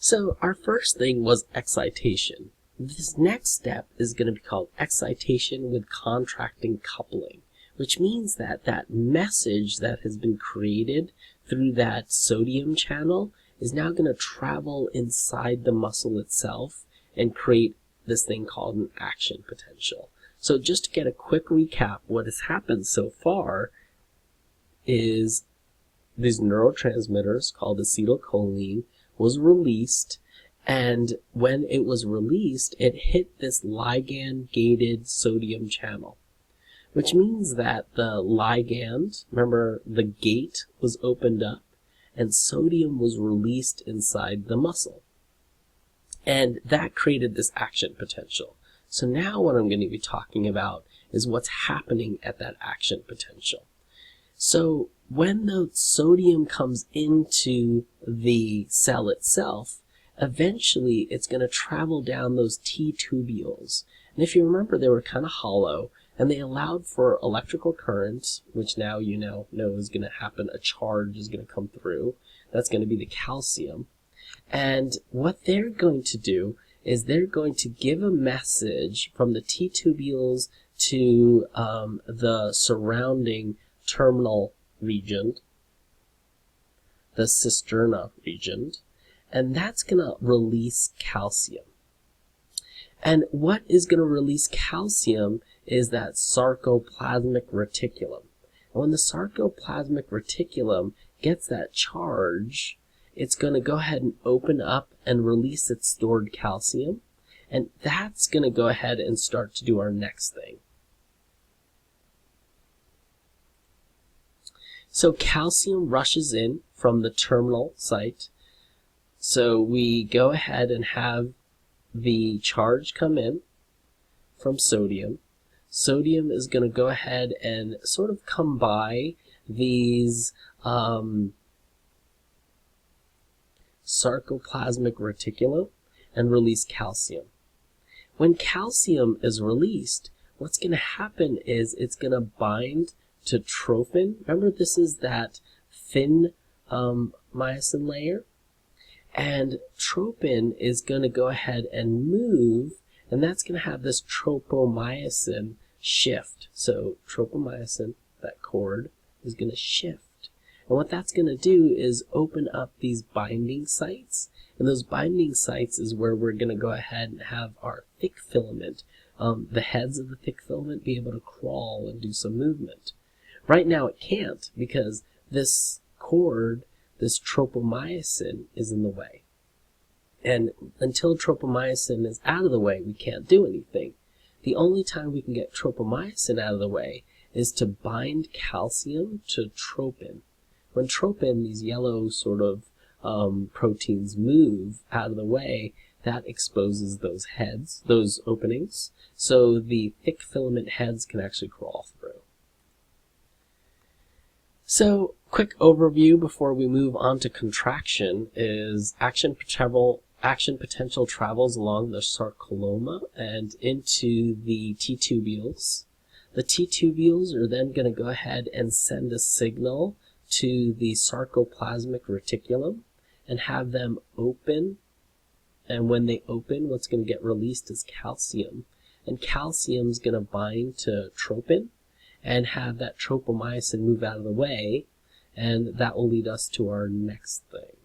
So our first thing was excitation. This next step is going to be called excitation with contracting coupling, which means that that message that has been created through that sodium channel is now going to travel inside the muscle itself and create this thing called an action potential. So just to get a quick recap, what has happened so far is these neurotransmitters called acetylcholine was released, and when it was released, it hit this ligand-gated sodium channel, which means that the ligand, remember the gate was opened up, and sodium was released inside the muscle. And that created this action potential. So now what I'm going to be talking about is what's happening at that action potential. So when the sodium comes into the cell itself, eventually it's going to travel down those T tubules. And if you remember, they were kind of hollow, and they allowed for electrical current, which now you know is going to happen. A charge is going to come through. That's going to be the calcium. And what they're going to do is they're going to give a message from the T tubules to the surrounding terminal region, the cisterna region, and that's going to release calcium. And what is going to release calcium is that sarcoplasmic reticulum. And when the sarcoplasmic reticulum gets that charge, it's going to go ahead and open up and release its stored calcium, and that's going to go ahead and start to do our next thing. So calcium rushes in from the terminal site. So we go ahead and have the charge come in from sodium. Sodium is going to go ahead and sort of come by these sarcoplasmic reticulum and release calcium. When calcium is released, what's going to happen is it's going to bind to trophin. Remember, this is that thin myosin layer. And trophin is going to go ahead and move, and that's going to have this tropomyosin shift. So tropomyosin, that cord, is going to shift. And what that's going to do is open up these binding sites. And those binding sites is where we're going to go ahead and have our thick filament, the heads of the thick filament, be able to crawl and do some movement. Right now it can't, because this cord, this tropomyosin, is in the way. And until tropomyosin is out of the way, we can't do anything. The only time we can get tropomyosin out of the way is to bind calcium to tropin. When tropin, these yellow sort of proteins, move out of the way, that exposes those heads, those openings, so the thick filament heads can actually crawl through. So, quick overview before we move on to contraction is action potential travels along the sarcolemma and into the T tubules. The T tubules are then going to go ahead and send a signal to the sarcoplasmic reticulum and have them open. And when they open, what's going to get released is calcium. And calcium is going to bind to tropin and have that tropomyosin move out of the way, and that will lead us to our next thing.